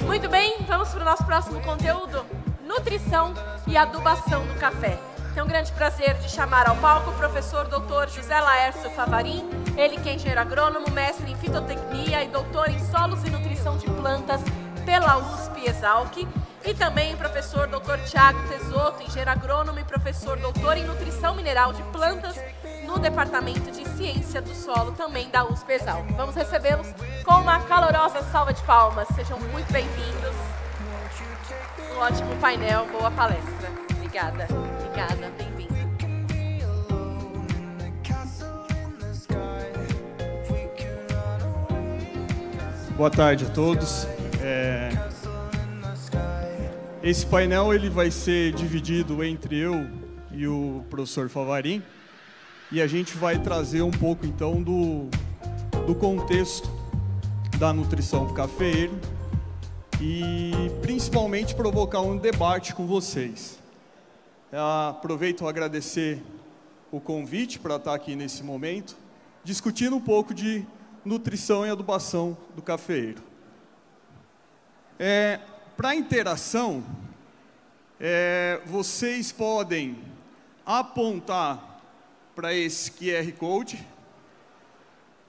Muito bem, vamos para o nosso próximo conteúdo, nutrição e adubação do café. Tenho um grande prazer de chamar ao palco o professor Dr. José Laércio Favarin, ele que é engenheiro agrônomo, mestre em fitotecnia e doutor em solos e nutrição de plantas pela USP-Exalc, e também o professor Dr. Tiago Tesoto, engenheiro agrônomo e professor doutor em nutrição mineral de plantas no Departamento de Ciência do Solo, também da USP-Exalc. Vamos recebê-los com uma calorosa salva de palmas. Sejam muito bem-vindos. Um ótimo painel, boa palestra. Obrigada, obrigada, bem-vindo. Boa tarde a todos. Esse painel ele vai ser dividido entre eu e o professor Favarin, e a gente vai trazer um pouco então do contexto da nutrição do cafeeiro e principalmente provocar um debate com vocês. Aproveito para agradecer o convite para estar aqui nesse momento, discutindo um pouco de nutrição e adubação do cafeeiro. Para a interação, vocês podem apontar para esse QR Code.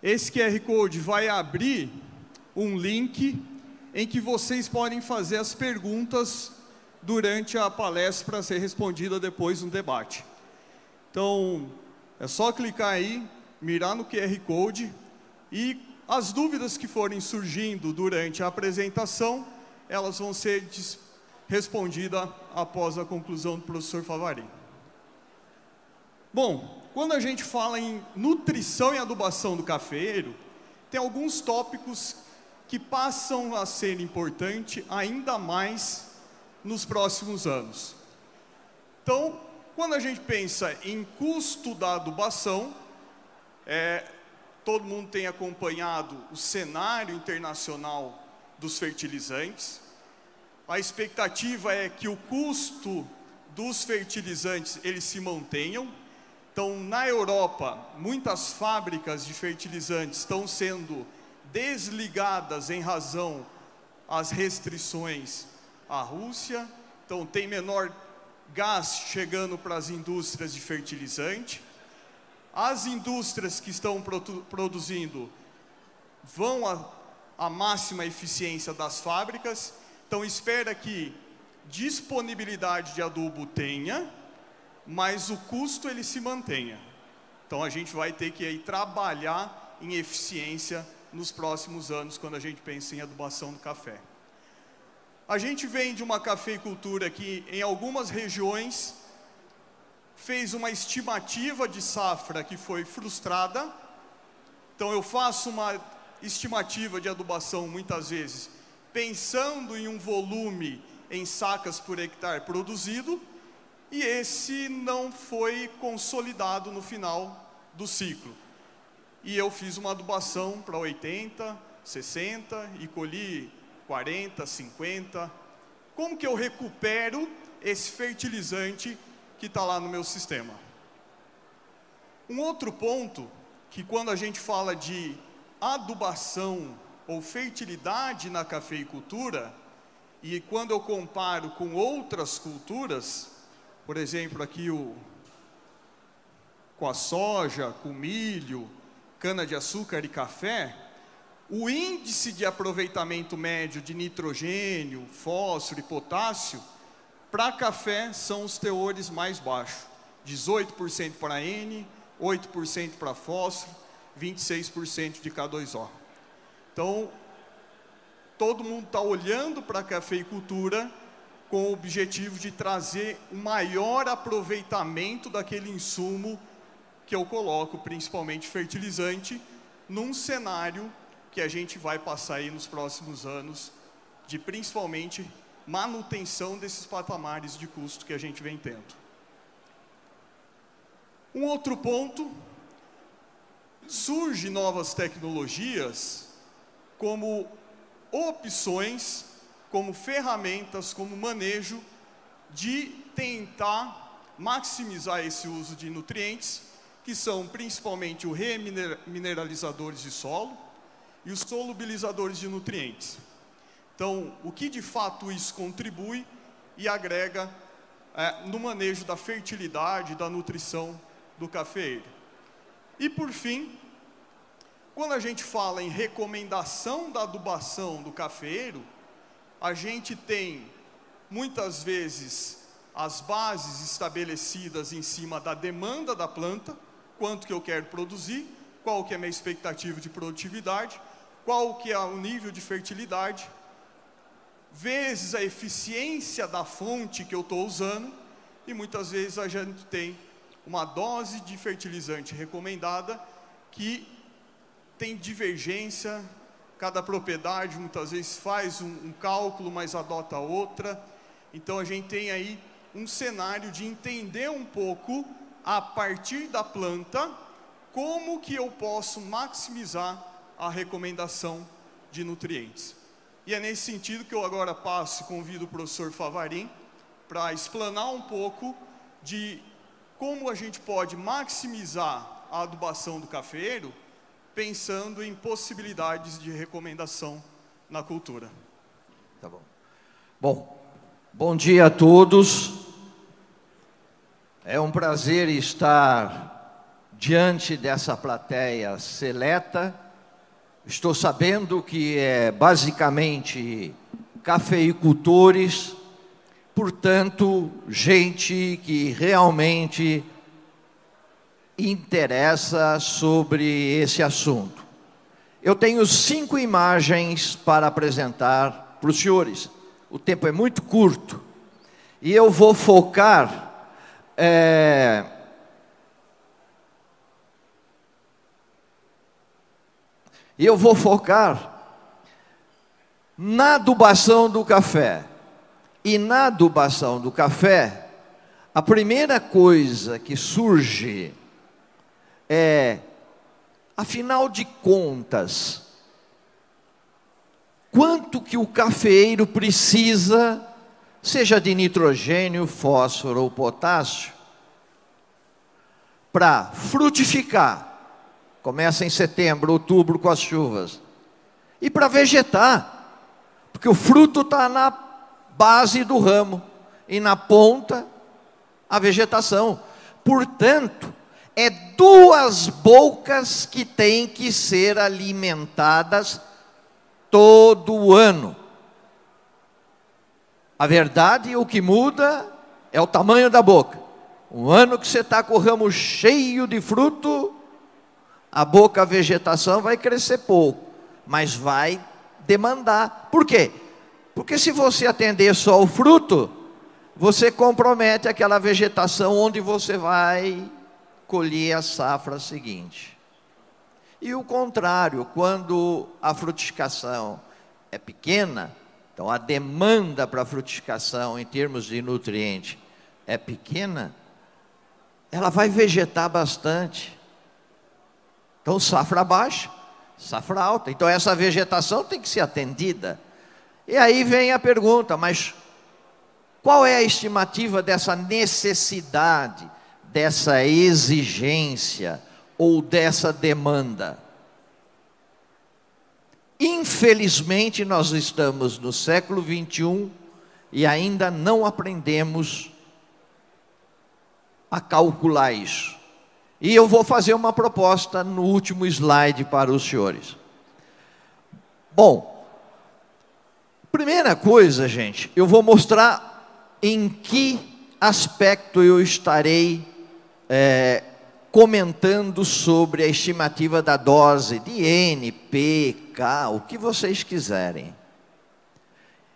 Esse QR Code vai abrir um link em que vocês podem fazer as perguntas durante a palestra para ser respondida depois no debate. Então, é só clicar aí, mirar no QR Code e as dúvidas que forem surgindo durante a apresentação, elas vão ser respondidas após a conclusão do professor Favarin. Bom, quando a gente fala em nutrição e adubação do cafeeiro, tem alguns tópicos que passam a ser importantes ainda mais nos próximos anos. Então, quando a gente pensa em custo da adubação, todo mundo tem acompanhado o cenário internacional dos fertilizantes. A expectativa é que o custo dos fertilizantes eles se mantenham. Então, na Europa, muitas fábricas de fertilizantes estão sendo desligadas em razão às restrições à Rússia. Então, tem menor gás chegando para as indústrias de fertilizante. As indústrias que estão produzindo vão à máxima eficiência das fábricas. Então, espera que disponibilidade de adubo tenha, mas o custo ele se mantenha. Então, a gente vai ter que aí trabalhar em eficiência nos próximos anos, quando a gente pensa em adubação do café. A gente vem de uma cafeicultura que, em algumas regiões, fez uma estimativa de safra que foi frustrada. Então, eu faço uma estimativa de adubação, muitas vezes, pensando em um volume em sacas por hectare produzido, e esse não foi consolidado no final do ciclo. E eu fiz uma adubação para 80, 60 e colhi 40, 50. Como que eu recupero esse fertilizante que está lá no meu sistema? Um outro ponto, que quando a gente fala de adubação ou fertilidade na cafeicultura, e quando eu comparo com outras culturas, por exemplo, aqui com a soja, com milho, cana-de-açúcar e café, o índice de aproveitamento médio de nitrogênio, fósforo e potássio, para café são os teores mais baixos. 18% para N, 8% para fósforo, 26% de K2O. Então, todo mundo está olhando para a cafeicultura com o objetivo de trazer um maior aproveitamento daquele insumo que eu coloco, principalmente fertilizante, num cenário que a gente vai passar aí nos próximos anos, de principalmente manutenção desses patamares de custo que a gente vem tendo. Um outro ponto, surgem novas tecnologias como opções, como ferramentas, como manejo de tentar maximizar esse uso de nutrientes que são principalmente os remineralizadores de solo e os solubilizadores de nutrientes. Então, o que de fato isso contribui e agrega no manejo da fertilidade, da nutrição do cafeeiro. E por fim, quando a gente fala em recomendação da adubação do cafeeiro, a gente tem muitas vezes as bases estabelecidas em cima da demanda da planta, quanto que eu quero produzir, qual que é a minha expectativa de produtividade, qual que é o nível de fertilidade, vezes a eficiência da fonte que eu estou usando, e muitas vezes a gente tem uma dose de fertilizante recomendada que tem divergência, cada propriedade muitas vezes faz um cálculo, mas adota outra. Então a gente tem aí um cenário de entender um pouco, a partir da planta, como que eu posso maximizar a recomendação de nutrientes. E é nesse sentido que eu agora passo e convido o professor Favarin para explanar um pouco de como a gente pode maximizar a adubação do cafeeiro, pensando em possibilidades de recomendação na cultura. Tá bom. Bom dia a todos. É um prazer estar diante dessa plateia seleta. Estou sabendo que é basicamente cafeicultores, portanto, gente que realmente interessa sobre esse assunto. Eu tenho 5 imagens para apresentar para os senhores. O tempo é muito curto e eu vou focar na adubação do café. E na adubação do café, a primeira coisa que surge afinal de contas, quanto que o cafeeiro precisa, seja de nitrogênio, fósforo ou potássio, para frutificar. Começa em setembro, outubro com as chuvas. E para vegetar, porque o fruto está na base do ramo e na ponta a vegetação. Portanto, é 2 bocas que têm que ser alimentadas todo ano. A verdade, o que muda é o tamanho da boca. Um ano que você está com o ramo cheio de fruto, a boca, a vegetação vai crescer pouco, mas vai demandar. Por quê? Porque se você atender só o fruto, você compromete aquela vegetação onde você vai colher a safra seguinte. E o contrário, quando a frutificação é pequena, então a demanda para a frutificação em termos de nutriente é pequena, ela vai vegetar bastante. Então safra baixa, safra alta. Então essa vegetação tem que ser atendida. E aí vem a pergunta, mas qual é a estimativa dessa necessidade, dessa exigência ou dessa demanda? Infelizmente nós estamos no século 21 e ainda não aprendemos a calcular isso. E eu vou fazer uma proposta no último slide para os senhores. Bom, primeira coisa, gente, eu vou mostrar em que aspecto eu estarei comentando sobre a estimativa da dose de N, P, K, o que vocês quiserem.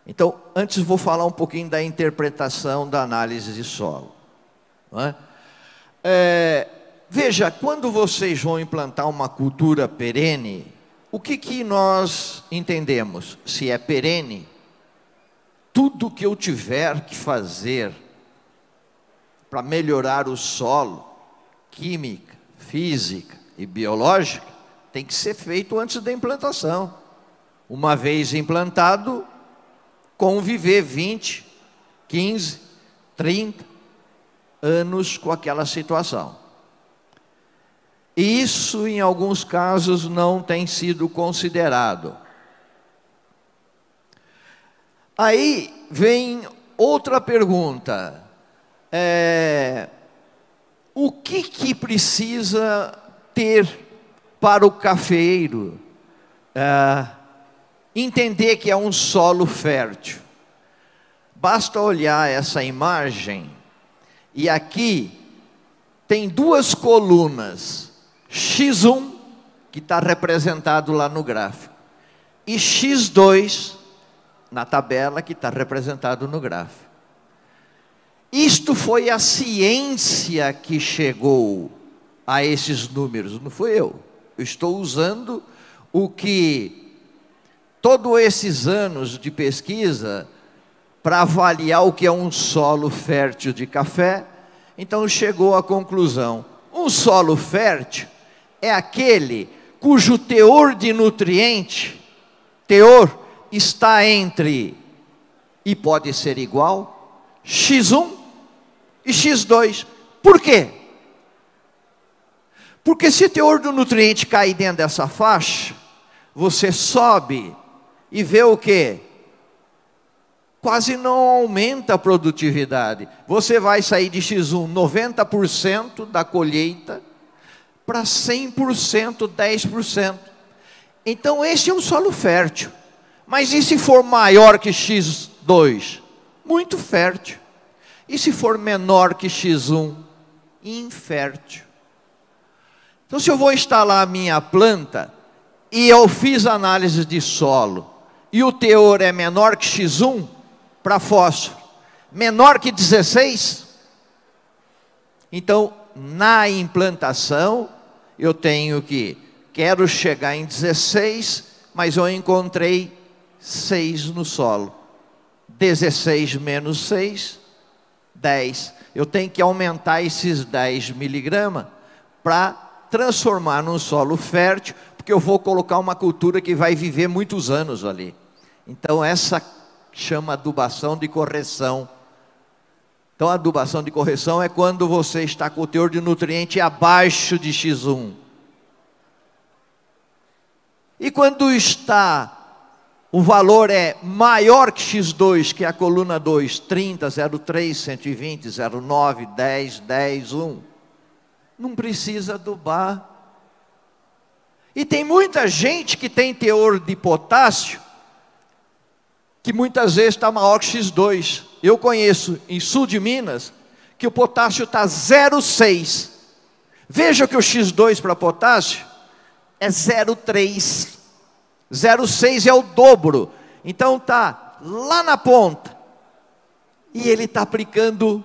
Então, antes vou falar um pouquinho da interpretação da análise de solo. Não é? Veja, quando vocês vão implantar uma cultura perene, o que nós entendemos? Se é perene, tudo que eu tiver que fazer para melhorar o solo, química, física e biológica, tem que ser feito antes da implantação. Uma vez implantado, conviver 20, 15, 30 anos com aquela situação. E isso, em alguns casos, não tem sido considerado. Aí vem outra pergunta. O que precisa ter para o cafeeiro entender que é um solo fértil? Basta olhar essa imagem, e aqui tem duas colunas, X1, que está representado lá no gráfico, e X2, na tabela, que está representado no gráfico. Isto foi a ciência que chegou a esses números, não fui eu. Eu estou usando o que todos esses anos de pesquisa para avaliar o que é um solo fértil de café. Então chegou à conclusão: um solo fértil é aquele cujo teor de nutriente, está entre, e pode ser igual, X1 e X2. Por quê? Porque se o teor do nutriente cair dentro dessa faixa, você sobe e vê o quê? Quase não aumenta a produtividade. Você vai sair de X1 90% da colheita para 100%, 10%. Então esse é um solo fértil. Mas e se for maior que X2? Muito fértil. E se for menor que X1? Infértil. Então se eu vou instalar a minha planta e eu fiz análise de solo e o teor é menor que X1 para fósforo, menor que 16, então na implantação eu tenho que, quero chegar em 16, mas eu encontrei 6 no solo. 16 menos 6, 10. Eu tenho que aumentar esses 10 miligramas para transformar num solo fértil, porque eu vou colocar uma cultura que vai viver muitos anos ali. Então essa chama adubação de correção. Então a adubação de correção é quando você está com o teor de nutriente abaixo de X1. E quando o valor é maior que X2, que é a coluna 2, 30, 0,3, 120, 0,9, 10, 10, 1. Não precisa adubar. E tem muita gente que tem teor de potássio, que muitas vezes está maior que X2. Eu conheço em sul de Minas, que o potássio está 0,6. Veja que o X2 para potássio é 0,3. 0,6 é o dobro. Então está lá na ponta. E ele está aplicando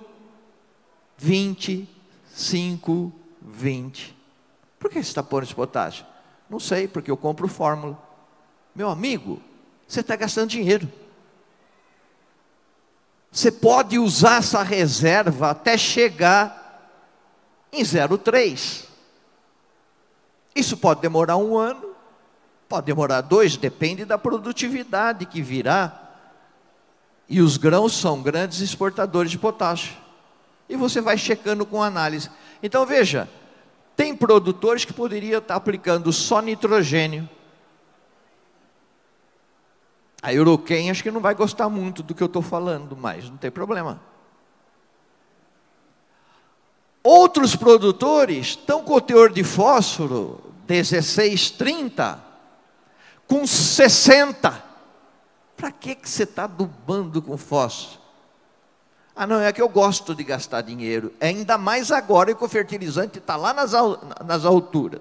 25, 20. Por que você está pondo esse potássio? Não sei, porque eu compro fórmula. Meu amigo, você está gastando dinheiro. Você pode usar essa reserva até chegar em 0,3. Isso pode demorar 1 ano, pode demorar 2, depende da produtividade que virá. E os grãos são grandes exportadores de potássio. E você vai checando com análise. Então veja, tem produtores que poderiam estar aplicando só nitrogênio. A Euroquem acho que não vai gostar muito do que eu estou falando, mas não tem problema. Outros produtores estão com o teor de fósforo 16, 30, com 60. Para que você está adubando com fósforo? Ah, não, é que eu gosto de gastar dinheiro. Ainda mais agora que o fertilizante está lá nas alturas.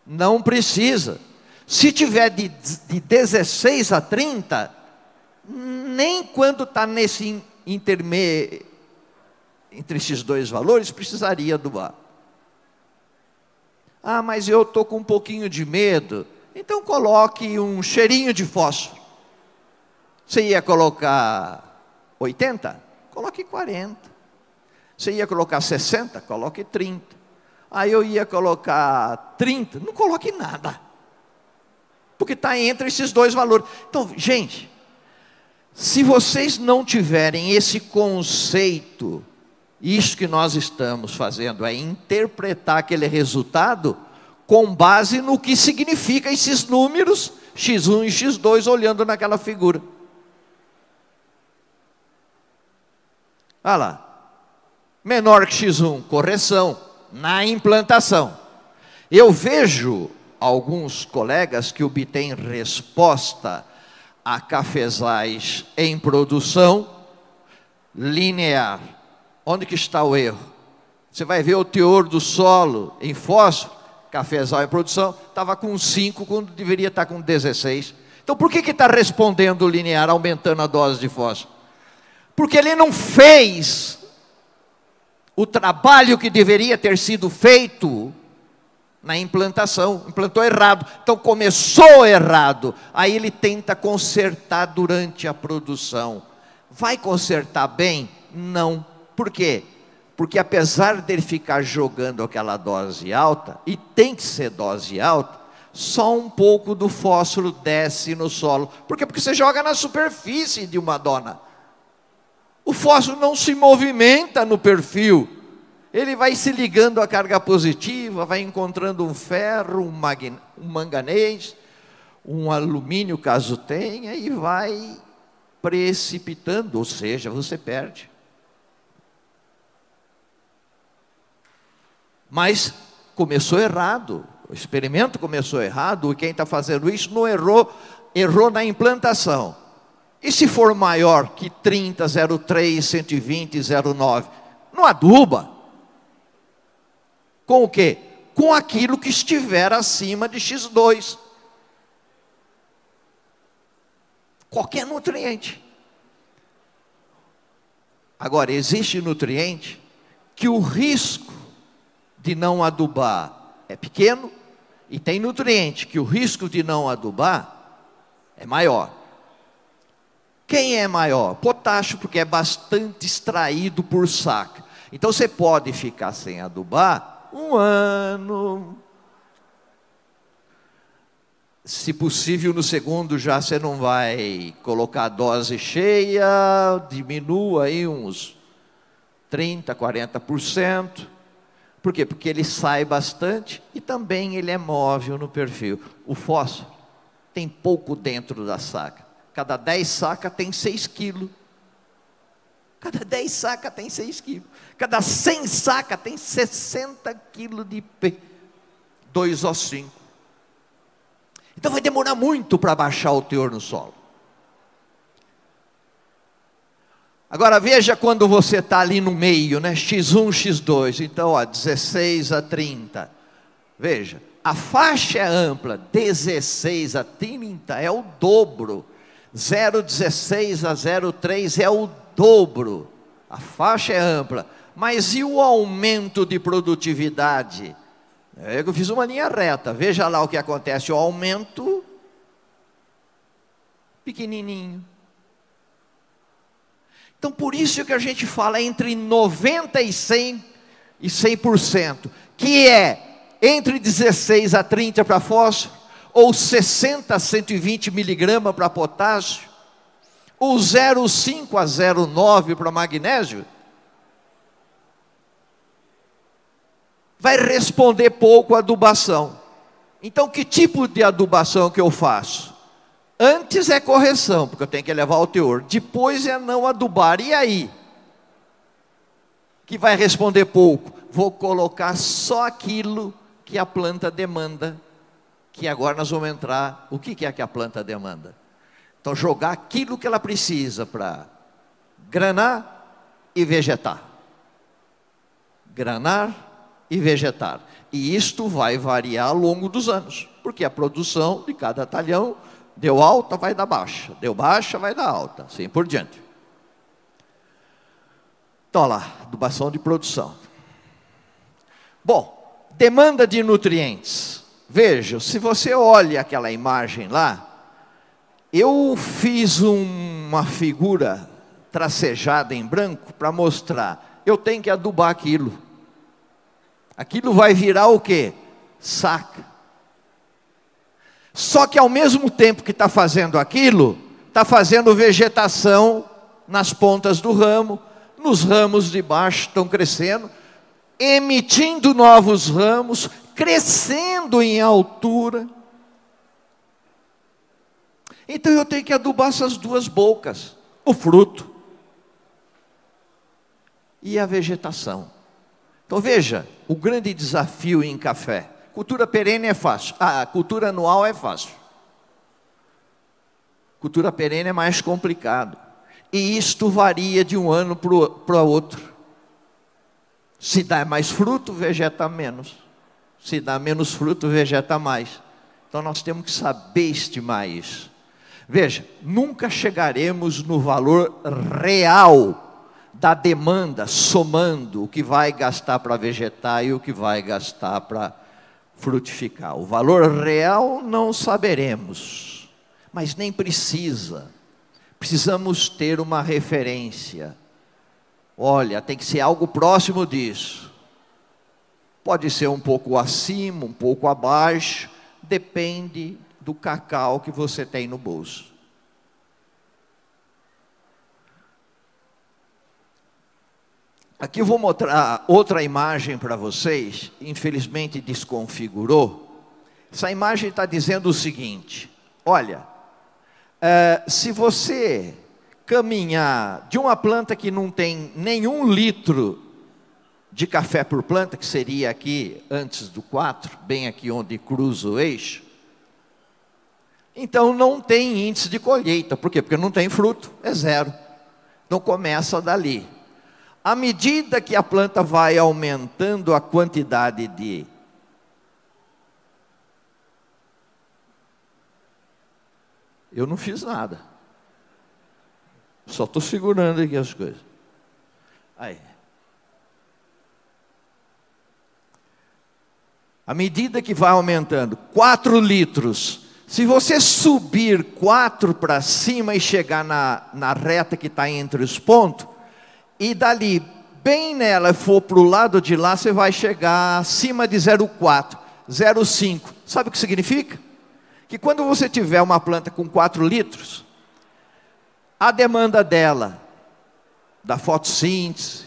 Não precisa. Se tiver de 16 a 30, nem quando está nesse intermeio, entre esses dois valores, precisaria adubar. Ah, mas eu estou com um pouquinho de medo. Então coloque um cheirinho de fósforo. Você ia colocar 80? Coloque 40. Você ia colocar 60? Coloque 30. Aí eu ia colocar 30? Não coloque nada. Porque está entre esses dois valores. Então, gente, se vocês não tiverem esse conceito Isso que nós estamos fazendo é interpretar aquele resultado com base no que significa esses números, X1 e X2, olhando naquela figura. Olha lá, menor que X1, correção, na implantação. Eu vejo alguns colegas que obtêm resposta a cafezais em produção linear. Onde que está o erro? Você vai ver o teor do solo em fósforo, cafezal em produção, estava com 5 quando deveria estar com 16. Então por que está respondendo linear, aumentando a dose de fósforo? Porque ele não fez o trabalho que deveria ter sido feito na implantação, implantou errado, então começou errado, aí ele tenta consertar durante a produção. Vai consertar bem? Não. Por quê? Porque apesar dele ficar jogando aquela dose alta, e tem que ser dose alta, só um pouco do fósforo desce no solo. Por quê? Porque você joga na superfície de uma dona. O fósforo não se movimenta no perfil. Ele vai se ligando à carga positiva, vai encontrando um ferro, um manganês, um alumínio, caso tenha, e vai precipitando, ou seja, você perde. Mas começou errado, o experimento começou errado, e quem está fazendo isso não errou, errou na implantação. E se for maior que 30, 0,3, 120, 0,9, não aduba. Com o quê? Com aquilo que estiver acima de X2. Qualquer nutriente. Agora, existe nutriente que o risco de não adubar é pequeno, e tem nutriente que o risco de não adubar é maior. Quem é maior? Potássio, porque é bastante extraído por saca. Então você pode ficar sem adubar 1 ano. Se possível, no segundo já você não vai colocar a dose cheia, diminua aí uns 30%, 40%. Por quê? Porque ele sai bastante e também ele é móvel no perfil. O fósforo tem pouco dentro da saca. Cada 10 sacas tem 6 quilos. Cada 10 sacas tem 6 quilos. Cada 100 sacas tem 60 quilos de P2O5. Então vai demorar muito para baixar o teor no solo. Agora veja quando você está ali no meio, né? X1, X2. Então, ó, 16 a 30. Veja, a faixa é ampla, 16 a 30 é o dobro. 0,16 a 0,3 é o dobro. A faixa é ampla. Mas e o aumento de produtividade? Eu fiz uma linha reta. Veja lá o que acontece. O aumento pequenininho. Então por isso que a gente fala entre 90 e 100%, que é entre 16 a 30 para fósforo, ou 60 a 120 miligramas para potássio, ou 0,5 a 0,9 para magnésio. Vai responder pouco a adubação. Então que tipo de adubação que eu faço? Antes é correção, porque eu tenho que elevar o teor. Depois é não adubar. E aí? Que vai responder pouco. Vou colocar só aquilo que a planta demanda. Que agora nós vamos entrar. O que é que a planta demanda? Então jogar aquilo que ela precisa para granar e vegetar. Granar e vegetar. E isto vai variar ao longo dos anos. Porque a produção de cada talhão deu alta, vai dar baixa. Deu baixa, vai dar alta. Assim por diante. Então, olha lá, adubação de produção. Bom, demanda de nutrientes. Veja, se você olha aquela imagem lá, eu fiz uma figura tracejada em branco para mostrar. Eu tenho que adubar aquilo. Aquilo vai virar o quê? Saca. Só que ao mesmo tempo que está fazendo aquilo, está fazendo vegetação nas pontas do ramo, nos ramos de baixo estão crescendo, emitindo novos ramos, crescendo em altura. Então eu tenho que adubar essas duas bocas, o fruto e a vegetação. Então veja, o grande desafio em café, cultura perene é fácil, cultura anual é fácil. Cultura perene é mais complicado. E isto varia de um ano para outro. Se dá mais fruto, vegeta menos. Se dá menos fruto, vegeta mais. Então nós temos que saber estimar isso. Veja, nunca chegaremos no valor real da demanda, somando o que vai gastar para vegetar e o que vai gastar para frutificar. O valor real não saberemos, mas nem precisa. Precisamos ter uma referência. Olha, tem que ser algo próximo disso. Pode ser um pouco acima, um pouco abaixo, depende do cacau que você tem no bolso. Aqui eu vou mostrar outra imagem para vocês, infelizmente desconfigurou. Essa imagem está dizendo o seguinte: olha, se você caminhar de uma planta que não tem nenhum litro de café por planta, que seria aqui antes do 4, bem aqui onde cruza o eixo, então não tem índice de colheita. Por quê? Porque não tem fruto, é zero. Então começa dali. À medida que a planta vai aumentando a quantidade de eu não fiz nada, só estou segurando aqui as coisas. Aí. À medida que vai aumentando 4 litros, se você subir 4 para cima e chegar na reta que está entre os pontos, e dali, bem nela, for para o lado de lá, você vai chegar acima de 0,4, 0,5. Sabe o que significa? Que quando você tiver uma planta com 4 litros, a demanda dela, da fotossíntese,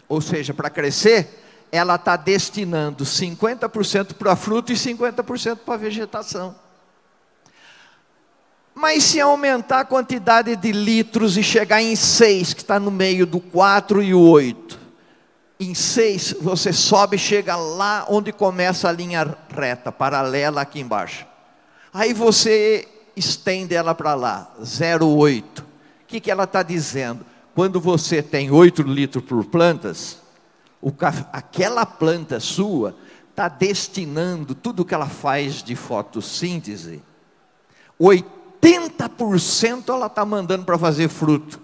ou seja, para crescer, ela está destinando 50% para fruto e 50% para vegetação. Mas se aumentar a quantidade de litros e chegar em 6, que está no meio do 4 e o 8, em 6 você sobe e chega lá onde começa a linha reta, paralela aqui embaixo. Aí você estende ela para lá, 0,8. O que ela está dizendo? Quando você tem 8 litros por plantas, aquela planta sua está destinando tudo que ela faz de fotossíntese, 80% ela está mandando para fazer fruto.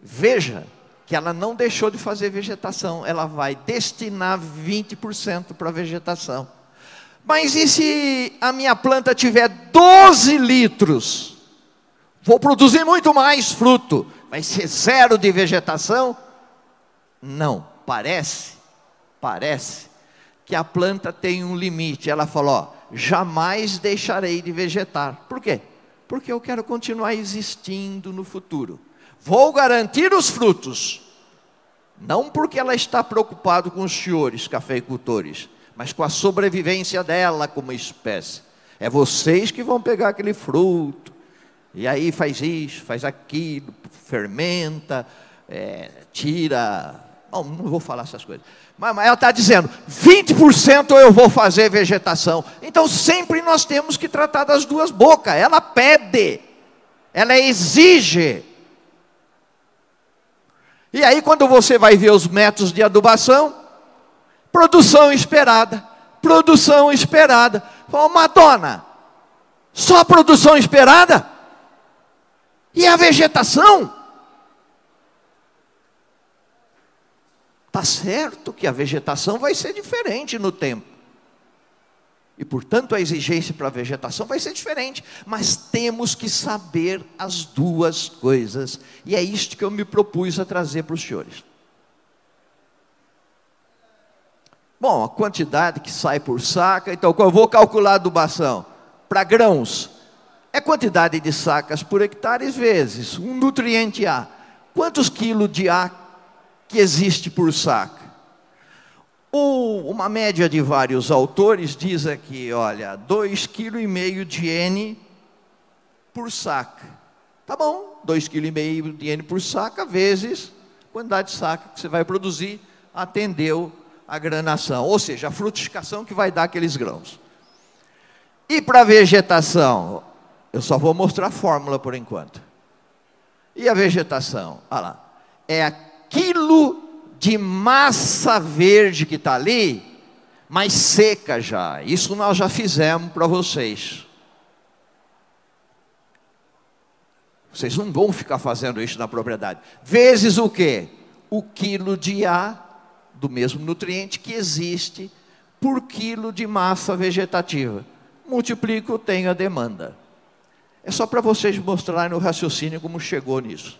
Veja que ela não deixou de fazer vegetação, ela vai destinar 20% para vegetação. Mas e se a minha planta tiver 12 litros? Vou produzir muito mais fruto, vai ser 0 de vegetação? Não, parece que a planta tem um limite. Ela falou, jamais deixarei de vegetar. Por quê? Porque eu quero continuar existindo no futuro. Vou garantir os frutos. Não porque ela está preocupada com os senhores cafeicultores, mas com a sobrevivência dela como espécie. É vocês que vão pegar aquele fruto, e aí faz isso, faz aquilo, fermenta, tira... Bom, não vou falar essas coisas. Mas ela está dizendo, 20% eu vou fazer vegetação. Então sempre nós temos que tratar das duas bocas. Ela pede, ela exige. E aí quando você vai ver os métodos de adubação, produção esperada. Fala, Madonna, só produção esperada? E a vegetação? Está certo que a vegetação vai ser diferente no tempo. E portanto a exigência para a vegetação vai ser diferente. Mas temos que saber as duas coisas. E é isto que eu me propus a trazer para os senhores. Bom, a quantidade que sai por saca, então eu vou calcular a adubação para grãos. É quantidade de sacas por hectare vezes um nutriente A. Quantos quilos de A que existe por saca? Uma média de vários autores diz aqui, olha, 2,5 kg de N por saca. Tá bom, 2,5 kg de N por saca, vezes a quantidade de saca que você vai produzir, atendeu a granação, ou seja, a frutificação que vai dar aqueles grãos. E para a vegetação, eu só vou mostrar a fórmula por enquanto. E a vegetação, olha lá, é aquilo de massa verde que está ali, mas seca já. Isso nós já fizemos para vocês. Vocês não vão ficar fazendo isso na propriedade. Vezes o quê? O quilo de A, do mesmo nutriente que existe, por quilo de massa vegetativa. Multiplico, tenho a demanda. É só para vocês mostrarem no raciocínio como chegou nisso.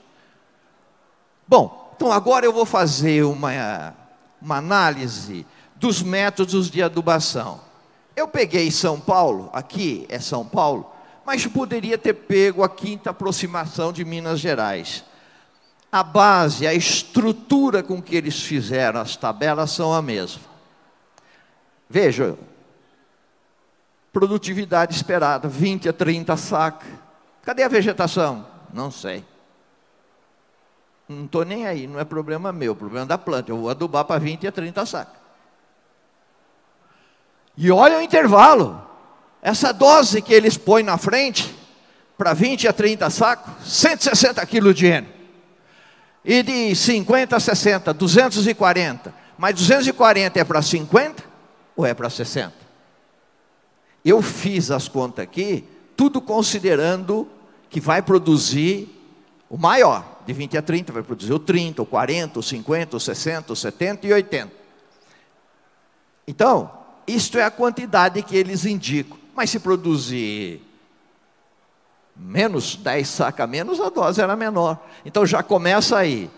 Bom, então agora eu vou fazer uma análise dos métodos de adubação. Eu peguei São Paulo, aqui é São Paulo, mas poderia ter pego a quinta aproximação de Minas Gerais. A base, a estrutura com que eles fizeram as tabelas são a mesma. Veja, produtividade esperada, 20 a 30 sacas. Cadê a vegetação? Não sei. Não estou nem aí, não é problema meu, problema da planta. Eu vou adubar para 20 a 30 sacas. E olha o intervalo. Essa dose que eles põem na frente, para 20 a 30 sacos, 160 kg de N. E de 50 a 60, 240. Mas 240 é para 50 ou é para 60? Eu fiz as contas aqui, tudo considerando que vai produzir o maior. De 20 a 30 vai produzir o 30, o 40, o 50, o 60, o 70 e 80. Então, isto é a quantidade que eles indicam. Mas se produzir menos, 10 sacas menos, a dose era menor. Então já começa aí.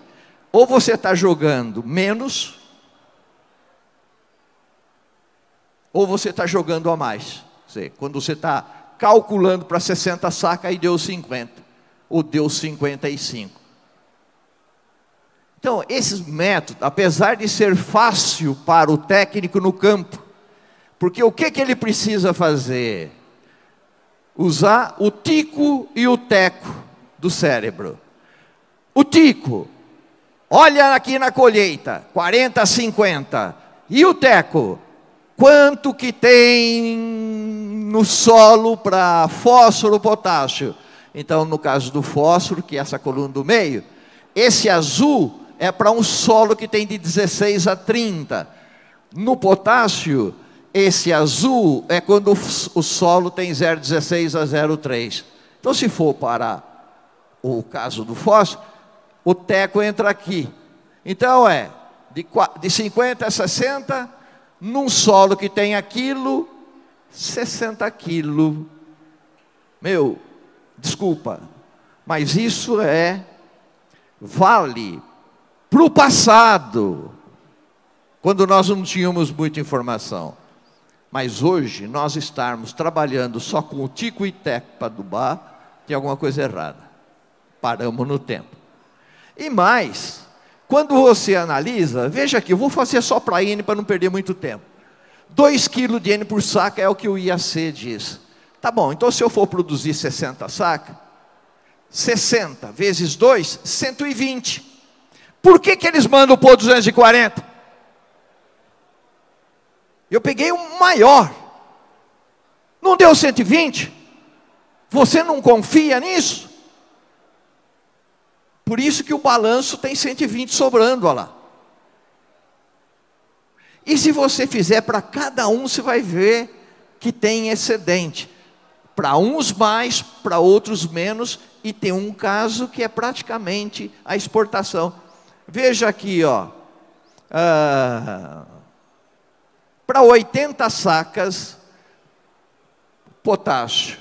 Ou você está jogando menos, ou você está jogando a mais. Quando você está calculando para 60 sacas, aí deu 50, ou deu 55. Então, esses métodos, apesar de ser fácil para o técnico no campo, porque o que ele precisa fazer? Usar o tico e o teco do cérebro. O tico, olha aqui na colheita, 40 a 50. E o teco, quanto que tem no solo para fósforo, potássio? Então, no caso do fósforo, que é essa coluna do meio, esse azul é para um solo que tem de 16 a 30. No potássio, esse azul é quando o solo tem 0,16 a 0,3. Então, se for para o caso do fósforo, o teco entra aqui. Então, de 50 a 60, num solo que tem aquilo, 60 quilos. Desculpa, mas isso vale para o passado, quando nós não tínhamos muita informação. Mas hoje, nós estarmos trabalhando só com o tico e teco para adubar, tem alguma coisa errada. Paramos no tempo. E mais, quando você analisa, veja aqui, eu vou fazer só para N para não perder muito tempo. 2 kg de N por saca é o que o IAC diz. Tá bom, então se eu for produzir 60 sacas, 60 vezes 2, 120. Por que eles mandam pôr 240? Eu peguei o maior. Não deu 120? Você não confia nisso? Por isso que o balanço tem 120 sobrando, olha lá. E se você fizer para cada um, você vai ver que tem excedente. Para uns mais, para outros menos, e tem um caso que é praticamente a exportação. Veja aqui, para 80 sacas, potássio,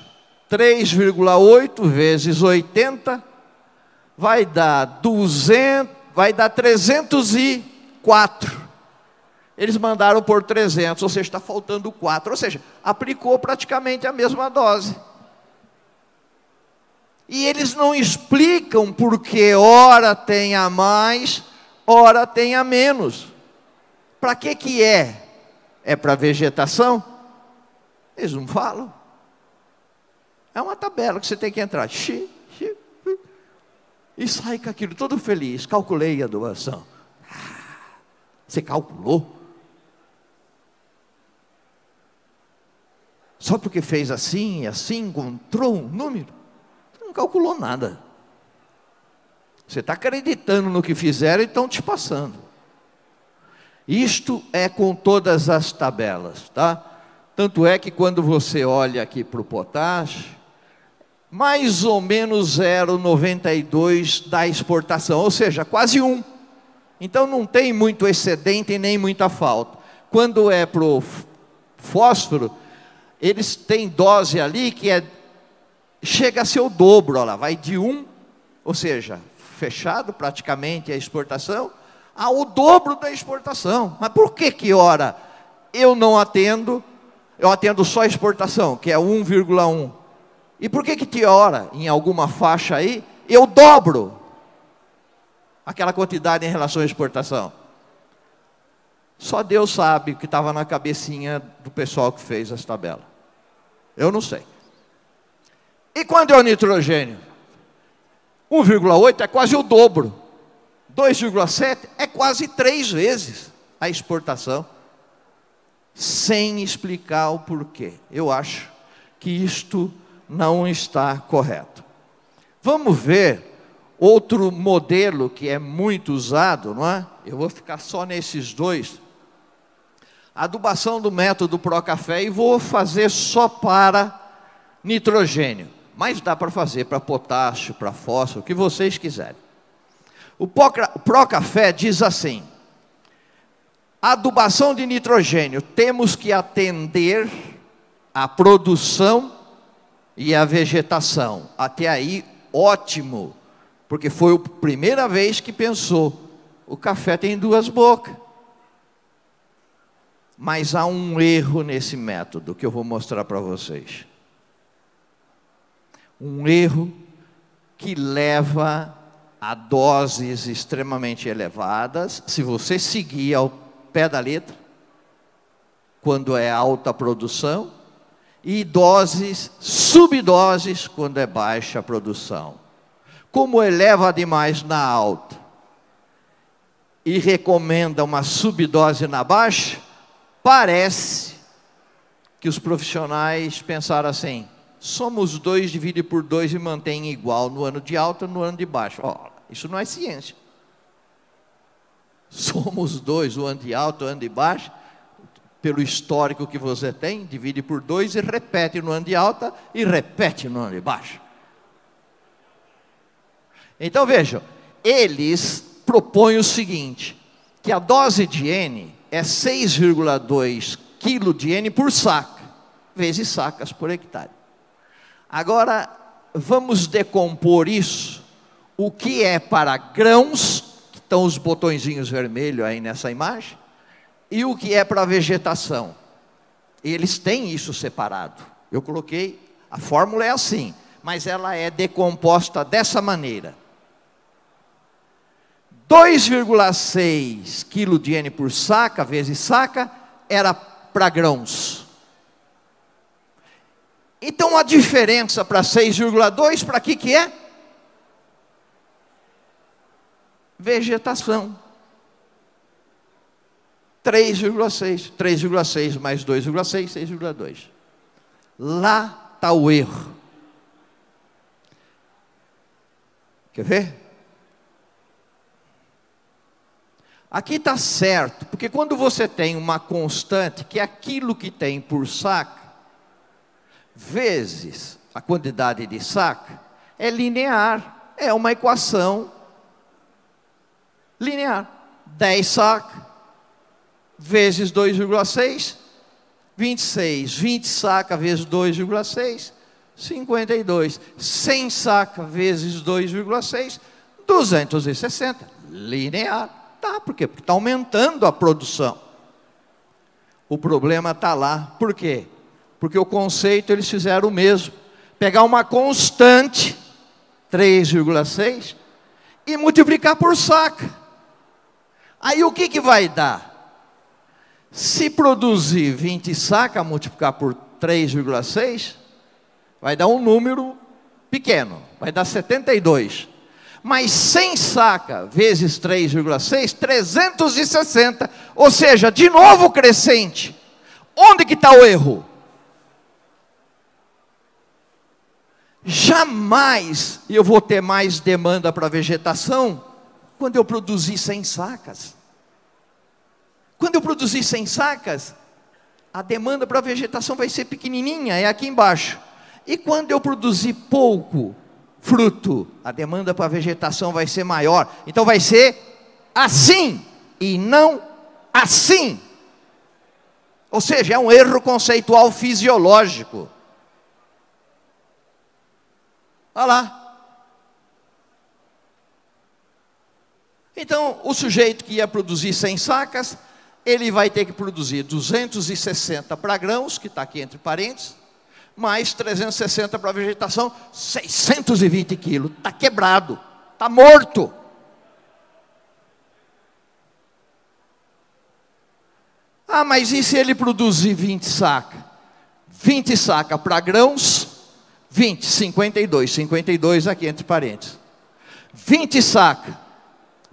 3,8 vezes 80, vai dar 304. Eles mandaram por 300, ou seja, está faltando 4. Ou seja, aplicou praticamente a mesma dose. E eles não explicam porque ora tem a mais, ora tem a menos. Para que é? É para vegetação? Eles não falam. É uma tabela que você tem que entrar. E sai com aquilo todo feliz. Calculei a doação. Você calculou? Só porque fez assim e assim, encontrou um número? Você não calculou nada. Você está acreditando no que fizeram e estão te passando. Isto é com todas as tabelas, tá? Tanto é que quando você olha aqui para o potássio, mais ou menos 0,92 da exportação, ou seja, quase 1. Então não tem muito excedente e nem muita falta. Quando é para o fósforo, eles têm dose ali que chega a ser o dobro, olha lá, vai de 1, ou seja, fechado praticamente a exportação, ao dobro da exportação. Mas por que ora eu não atendo, eu atendo só a exportação, que é 1,1? E por que ora, em alguma faixa aí, eu dobro aquela quantidade em relação à exportação? Só Deus sabe o que estava na cabecinha do pessoal que fez essa tabela. Eu não sei. E quando é o nitrogênio? 1,8 é quase o dobro. 2,7 é quase 3 vezes a exportação. Sem explicar o porquê. Eu acho que isto não está correto. Vamos ver outro modelo que é muito usado, não é? Eu vou ficar só nesses dois. Adubação do método Procafé, e vou fazer só para nitrogênio. Mas dá para fazer para potássio, para fósforo, o que vocês quiserem. O Procafé diz assim: adubação de nitrogênio, temos que atender a produção e a vegetação. Até aí, ótimo, porque foi a primeira vez que pensou, o café tem 2 bocas. Mas há um erro nesse método que eu vou mostrar para vocês. Um erro que leva a doses extremamente elevadas, se você seguir ao pé da letra, quando é alta produção, e doses, subdoses, quando é baixa produção. Como eleva demais na alta e recomenda uma subdose na baixa, parece que os profissionais pensaram assim: somos 2, divide por 2 e mantém igual no ano de alta e no ano de baixa. Isso não é ciência. Somos 2, o ano de alta, o ano de baixa, pelo histórico que você tem, divide por 2 e repete no ano de alta e repete no ano de baixa. Então vejam, eles propõem o seguinte, que a dose de N é 6,2 kg de N por saca, vezes sacas por hectare. Agora, vamos decompor isso, o que é para grãos, que estão os botõezinhos vermelhos aí nessa imagem, e o que é para vegetação. Eles têm isso separado. Eu coloquei, a fórmula é assim, mas ela é decomposta dessa maneira. 2,6 kg de N por saca, vezes saca, era para grãos. Então a diferença para 6,2, para que é? Vegetação. 3,6. 3,6 mais 2,6, 6,2. Lá está o erro. Quer ver? Aqui está certo, porque quando você tem uma constante, que é aquilo que tem por saca, vezes a quantidade de saca, é linear, é uma equação linear. 10 saca, vezes 2,6, 26. 20 saca vezes 2,6, 52. 100 saca vezes 2,6, 260. Linear. Tá, por quê? Porque está aumentando a produção. O problema está lá. Por quê? Porque o conceito eles fizeram o mesmo. Pegar uma constante 3,6 e multiplicar por saca. Aí o que vai dar? Se produzir 20 sacas, multiplicar por 3,6, vai dar um número pequeno, vai dar 72. Mas 100 saca vezes 3,6, 360. Ou seja, de novo crescente. Onde que está o erro? Jamais eu vou ter mais demanda para vegetação quando eu produzir 100 sacas. Quando eu produzir 100 sacas, a demanda para vegetação vai ser pequenininha, é aqui embaixo. E quando eu produzir pouco fruto, a demanda para vegetação vai ser maior. Então vai ser assim e não assim. Ou seja, é um erro conceitual fisiológico. Olha lá. Então, o sujeito que ia produzir 100 sacas, ele vai ter que produzir 260 para grãos, que está aqui entre parênteses, mais 360 para vegetação, 620 quilos. Está quebrado, está morto. Ah, mas e se ele produzir 20 sacas? 20 sacas para grãos, 20, 52, 52 aqui entre parênteses. 20 sacas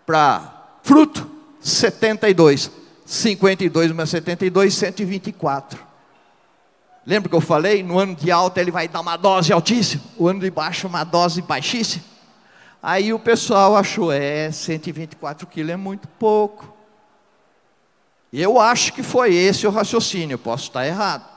para fruto, 72. 52 mais 72, 124. Lembra que eu falei? No ano de alta ele vai dar uma dose altíssima, o ano de baixo uma dose baixíssima. Aí o pessoal achou, 124 quilos é muito pouco. Eu acho que foi esse o raciocínio, posso estar errado.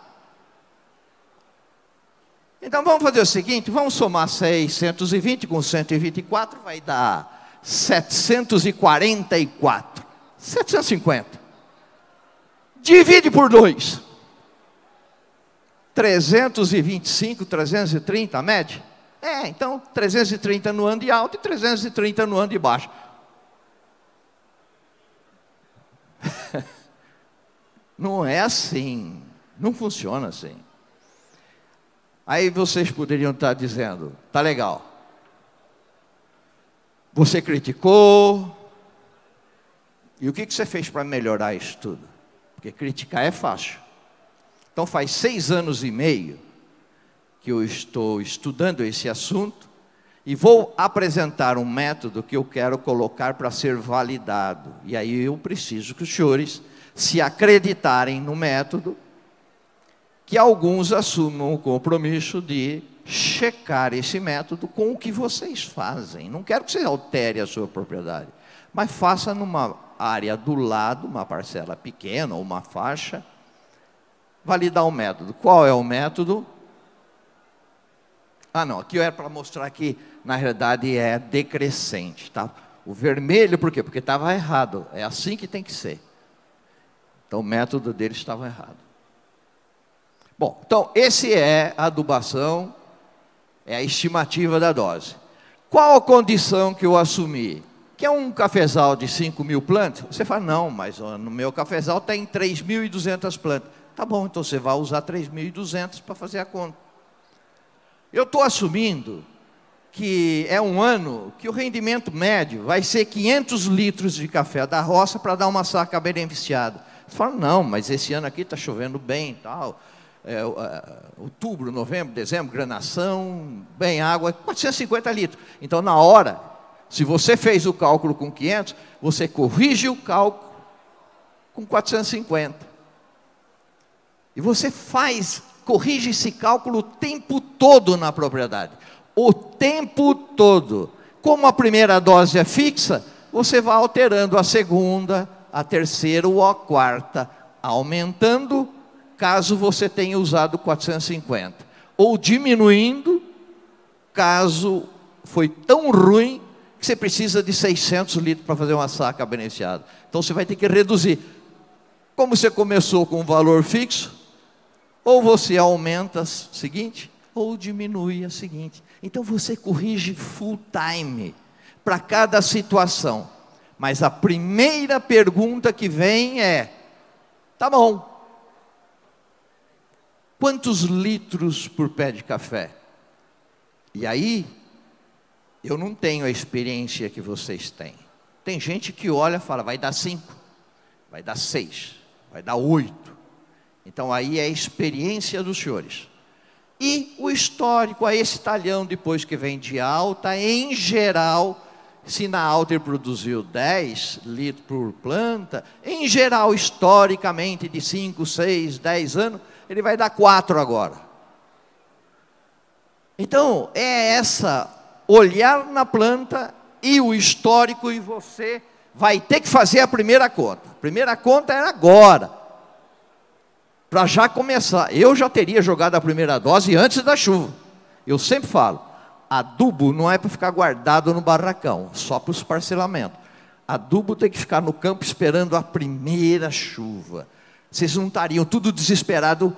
Então vamos fazer o seguinte, vamos somar 620 com 124, vai dar 744. 750. Divide por 2. 325, 330, a média? Então 330 no ano de alto e 330 no ano de baixo. Não é assim, não funciona assim. Aí vocês poderiam estar dizendo, tá legal. Você criticou, e o que você fez para melhorar isso tudo? Porque criticar é fácil. Então faz 6 anos e meio que eu estou estudando esse assunto e vou apresentar um método que eu quero colocar para ser validado. E aí eu preciso que os senhores se acreditarem no método, que alguns assumam o compromisso de checar esse método com o que vocês fazem. Não quero que você altere a sua propriedade, mas faça numa área do lado, uma parcela pequena ou uma faixa, validar o método. Qual é o método? Não, aqui é para mostrar que na realidade é decrescente, tá? O vermelho, por quê? Porque estava errado, é assim que tem que ser. Então o método dele estava errado. Bom, então esse é a adubação, é a estimativa da dose. Qual a condição que eu assumi? Que é um cafezal de 5.000 plantas? Você fala, não, mas no meu cafezal tem 3.200 plantas. Tá bom, então você vai usar 3.200 para fazer a conta. Eu estou assumindo que é um ano que o rendimento médio vai ser 500 litros de café da roça para dar uma saca beneficiada. Você fala, não, mas esse ano aqui está chovendo bem e tal. Outubro, novembro, dezembro, granação, bem água, 450 litros. Então, na hora, se você fez o cálculo com 500, você corrige o cálculo com 450. E você corrige esse cálculo o tempo todo na propriedade. O tempo todo. Como a primeira dose é fixa, você vai alterando a segunda, a terceira ou a quarta, aumentando, caso você tenha usado 450. Ou diminuindo, caso foi tão ruim, que você precisa de 600 litros para fazer uma saca beneficiada. Então você vai ter que reduzir. Como você começou com um valor fixo, ou você aumenta a seguinte, ou diminui a seguinte. Então você corrige full time para cada situação. Mas a primeira pergunta que vem é, tá bom, quantos litros por pé de café? E aí, Eu não tenho a experiência que vocês têm. Tem gente que olha e fala, vai dar 5, vai dar 6, vai dar 8. Então aí é a experiência dos senhores. E o histórico, a esse talhão depois que vem de alta, em geral, se na alta ele produziu 10 litros por planta, em geral, historicamente, de 5, 6, 10 anos, ele vai dar 4 agora. Então, é essa, olhar na planta e o histórico, e você vai ter que fazer a primeira conta. A primeira conta era agora, para já começar. Eu já teria jogado a primeira dose antes da chuva. Eu sempre falo, adubo não é para ficar guardado no barracão, só para os parcelamentos. Adubo tem que ficar no campo esperando a primeira chuva. Vocês não estariam tudo desesperado,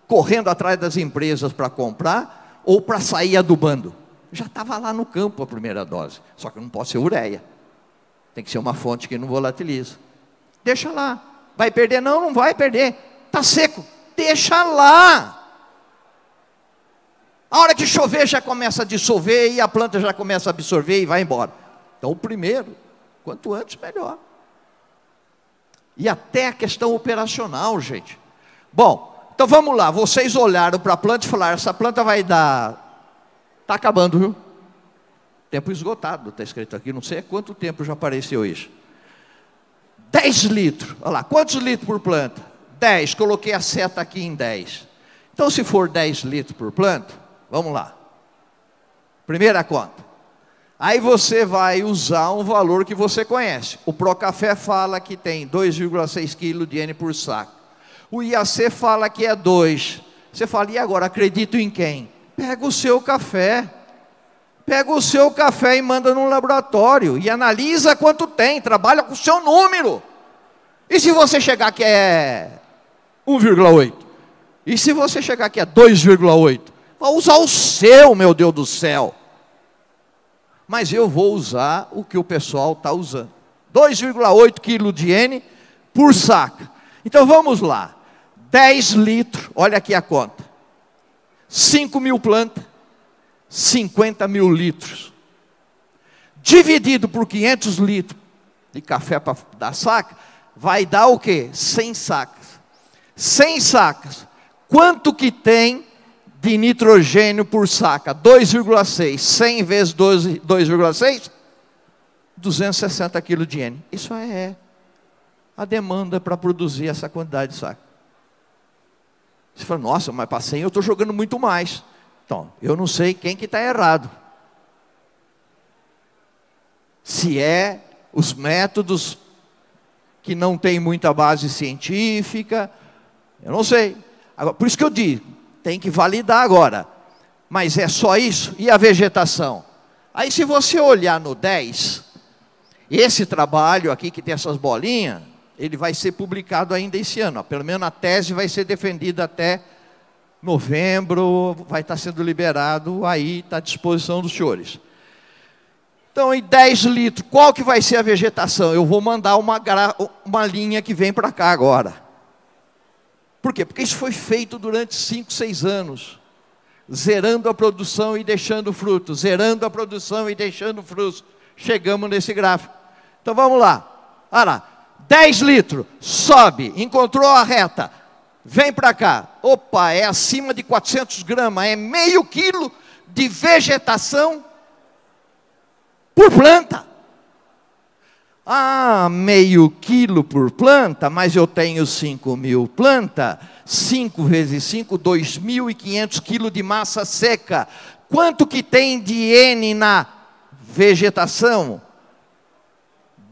correndo atrás das empresas para comprar, ou para sair adubando. Já estava lá no campo a primeira dose, só que não pode ser ureia. Tem que ser uma fonte que não volatiliza. Deixa lá. Vai perder? Não, não vai perder. Está seco. Deixa lá. A hora que chover já começa a dissolver e a planta já começa a absorver e vai embora. Então o primeiro, quanto antes melhor. E até a questão operacional, gente. Bom, então vamos lá. Vocês olharam para a planta e falaram, essa planta vai dar... Está acabando, viu? Tempo esgotado, está escrito aqui. Não sei há quanto tempo já apareceu isso. 10 litros. Olha lá, quantos litros por planta? 10. Coloquei a seta aqui em 10. Então se for 10 litros por planta, vamos lá. Primeira conta. Aí você vai usar um valor que você conhece. O Procafé fala que tem 2,6 kg de N por saco. O IAC fala que é 2. Você fala, e agora, acredito em quem? Pega o seu café. Pega o seu café e manda num laboratório. E analisa quanto tem. Trabalha com o seu número. E se você chegar que é 1,8? E se você chegar que é 2,8? Vai usar o seu, meu Deus do céu. Mas eu vou usar o que o pessoal está usando. 2,8 kg de N por saca. Então vamos lá. 10 litros, olha aqui a conta. 5 mil plantas, 50 mil litros. Dividido por 500 litros de café para dar saca, vai dar o quê? 100 sacas. 100 sacas. Quanto que tem de nitrogênio por saca? 2,6. 100 vezes 2,6? 260 kg de N. Isso é a demanda para produzir essa quantidade de saca. Você fala, nossa, mas para 100 eu estou jogando muito mais. Então, eu não sei quem que está errado. Se é os métodos que não têm muita base científica, eu não sei. Agora, por isso que eu digo, tem que validar agora. Mas é só isso? E a vegetação? Aí se você olhar no 10, esse trabalho aqui que tem essas bolinhas, ele vai ser publicado ainda esse ano. Pelo menos a tese vai ser defendida até novembro, vai estar sendo liberado, aí está à disposição dos senhores. Então, em 10 litros, qual que vai ser a vegetação? Eu vou mandar uma linha que vem para cá agora. Por quê? Porque isso foi feito durante 5, 6 anos. Zerando a produção e deixando fruto. Zerando a produção e deixando fruto. Chegamos nesse gráfico. Então, vamos lá. Olha lá. 10 litros, sobe, encontrou a reta, vem para cá. Opa, é acima de 400 gramas, é meio quilo de vegetação por planta. Ah, meio quilo por planta, mas eu tenho 5 mil plantas, 5 vezes 5, 2.500 quilos de massa seca. Quanto que tem de N na vegetação?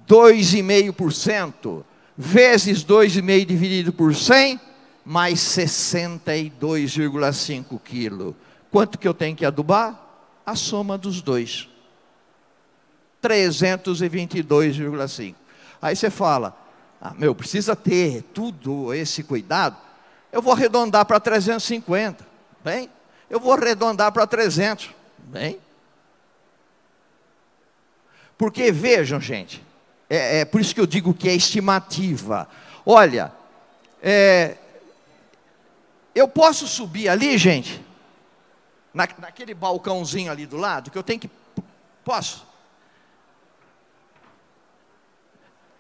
2,5%, vezes 2,5 dividido por 100, mais 62,5 quilos. Quanto que eu tenho que adubar? A soma dos dois. 322,5. Aí você fala, precisa ter tudo esse cuidado. Eu vou arredondar para 350. Bem, eu vou arredondar para 300. Bem. Porque vejam, gente, é por isso que eu digo que é estimativa. Olha, eu posso subir ali, gente, naquele balcãozinho ali do lado, que eu tenho que Posso?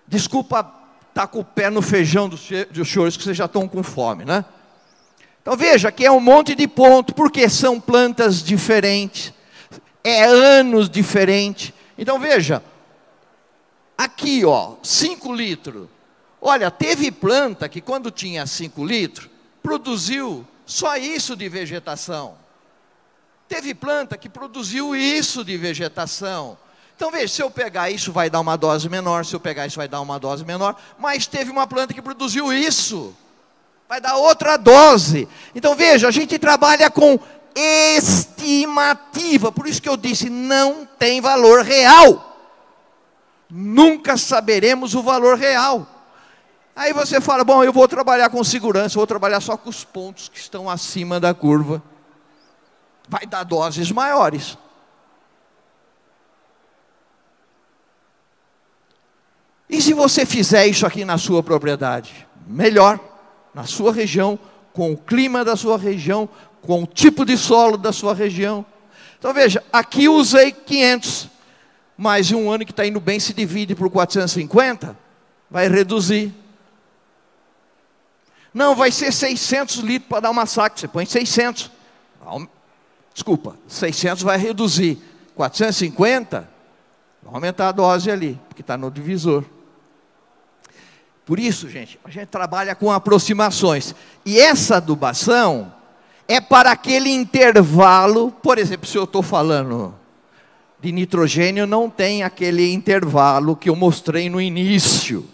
Desculpa estar com o pé no feijão dos senhores, que vocês já estão com fome, né? Então veja que é um monte de ponto, porque são plantas diferentes, é anos diferentes. Então veja, aqui ó, 5 litros. Olha, teve planta que quando tinha 5 litros, produziu só isso de vegetação. Teve planta que produziu isso de vegetação. Então veja, se eu pegar isso vai dar uma dose menor, se eu pegar isso vai dar uma dose menor, mas teve uma planta que produziu isso, vai dar outra dose. Então veja, a gente trabalha com estimativa, por isso que eu disse, não tem valor real. Nunca saberemos o valor real. Aí você fala, bom, eu vou trabalhar com segurança, vou trabalhar só com os pontos que estão acima da curva. Vai dar doses maiores. E se você fizer isso aqui na sua propriedade? Melhor, na sua região, com o clima da sua região, com o tipo de solo da sua região. Então veja, aqui usei 500, mas um ano que está indo bem se divide por 450, vai reduzir. Não, vai ser 600 litros para dar uma saca, você põe 600. Desculpa, 600 vai reduzir. 450, vai aumentar a dose ali, porque está no divisor. Por isso, gente, a gente trabalha com aproximações. E essa adubação é para aquele intervalo, por exemplo, se eu estou falando de nitrogênio, não tem aquele intervalo que eu mostrei no início.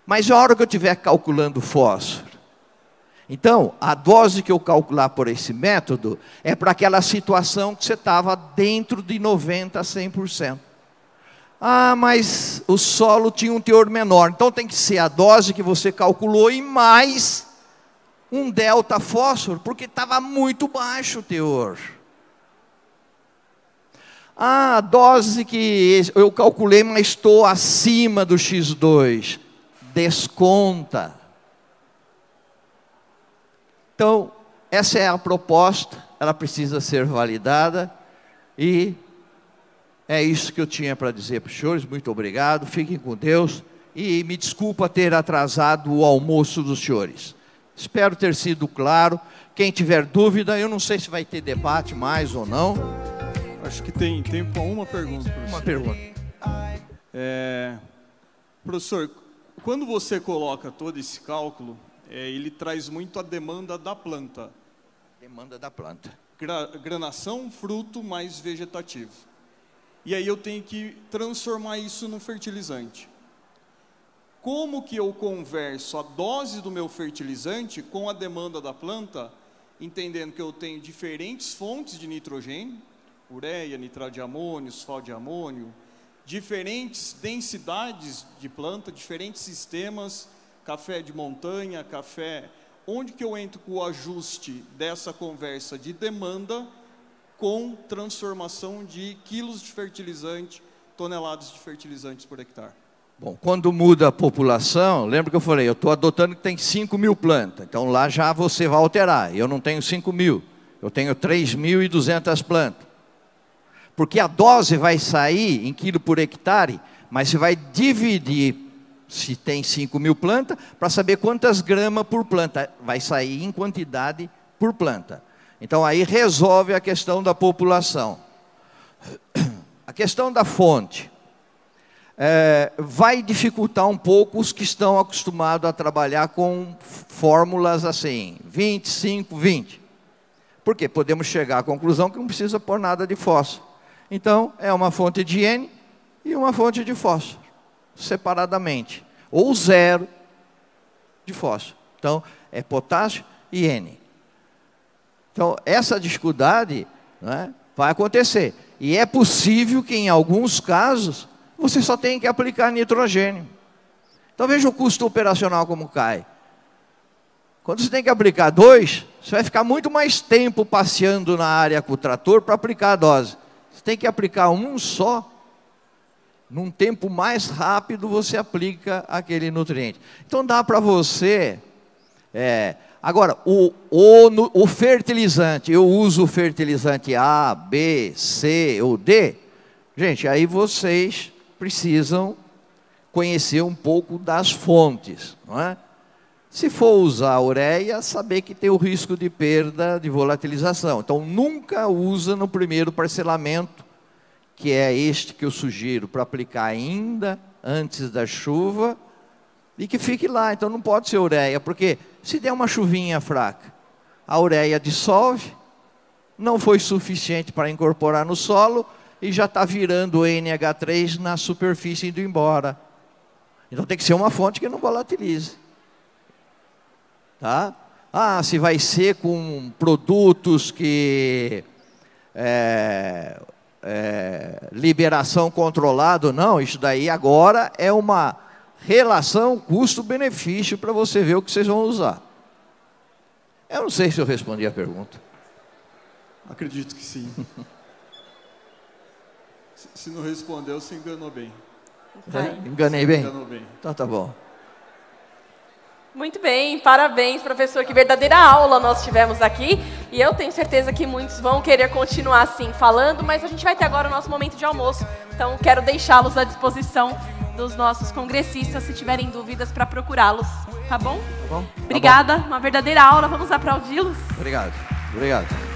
Mas a hora que eu estiver calculando fósforo, então, a dose que eu calcular por esse método é para aquela situação que você estava dentro de 90% a 100%. Ah, mas o solo tinha um teor menor, então tem que ser a dose que você calculou e mais um delta fósforo, porque estava muito baixo o teor. Ah, a dose que eu calculei, mas estou acima do X2, desconta. Então, essa é a proposta, ela precisa ser validada e é isso que eu tinha para dizer para os senhores. Muito obrigado, fiquem com Deus e me desculpa ter atrasado o almoço dos senhores. Espero ter sido claro. Quem tiver dúvida, eu não sei se vai ter debate mais ou não. Acho que tem tempo para uma pergunta, professor. Uma pergunta. Professor, quando você coloca todo esse cálculo, ele traz muito a demanda da planta. Demanda da planta. Granação, fruto mais vegetativo. E aí eu tenho que transformar isso num fertilizante. Como que eu converso a dose do meu fertilizante com a demanda da planta, entendendo que eu tenho diferentes fontes de nitrogênio, ureia, nitrato de amônio, sulfato de amônio, diferentes densidades de planta, diferentes sistemas, café de montanha, café, onde que eu entro com o ajuste dessa conversa de demanda com transformação de quilos de fertilizante, toneladas de fertilizantes por hectare? Bom, quando muda a população, lembra que eu falei, eu estou adotando que tem 5.000 plantas, então lá já você vai alterar, eu não tenho 5.000, eu tenho 3.200 plantas, porque a dose vai sair em quilo por hectare, mas você vai dividir, se tem 5.000 plantas, para saber quantas gramas por planta, vai sair em quantidade por planta. Então aí resolve a questão da população. A questão da fonte vai dificultar um pouco os que estão acostumados a trabalhar com fórmulas assim, 25, 20. Por quê? Podemos chegar à conclusão que não precisa pôr nada de fósforo. Então é uma fonte de N e uma fonte de fósforo, separadamente, ou zero de fósforo. Então é potássio e N. Então, essa dificuldade, né, vai acontecer. E é possível que, em alguns casos, você só tenha que aplicar nitrogênio. Então, veja o custo operacional como cai. Quando você tem que aplicar 2, você vai ficar muito mais tempo passeando na área com o trator para aplicar a dose. Você tem que aplicar um só. Num tempo mais rápido, você aplica aquele nutriente. Então, dá para você... Agora, o fertilizante, eu uso o fertilizante A, B, C ou D, Gente, aí vocês precisam conhecer um pouco das fontes, não é? Se for usar a ureia, saber que tem o risco de perda de volatilização. Então, nunca usa no primeiro parcelamento, que é este que eu sugiro para aplicar ainda antes da chuva, e que fique lá. Então, não pode ser ureia, porque se der uma chuvinha fraca, a ureia dissolve, não foi suficiente para incorporar no solo, e já está virando o NH3 na superfície indo embora. Então tem que ser uma fonte que não volatilize. Tá? Ah, se vai ser com produtos que... liberação controlada, não, isso daí agora é uma relação custo-benefício para você ver o que vocês vão usar. Eu não sei se eu respondi a pergunta. Acredito que sim. Se não respondeu, se enganou bem. Enganei bem? Enganou bem. Então tá bom. Muito bem, parabéns, professor. Que verdadeira aula nós tivemos aqui. E eu tenho certeza que muitos vão querer continuar assim falando, mas a gente vai ter agora o nosso momento de almoço. Então quero deixá-los à disposição dos nossos congressistas, se tiverem dúvidas, para procurá-los. Tá bom? Tá bom. Obrigada, Tá bom. uma verdadeira aula. Vamos aplaudi-los. Obrigado. Obrigado.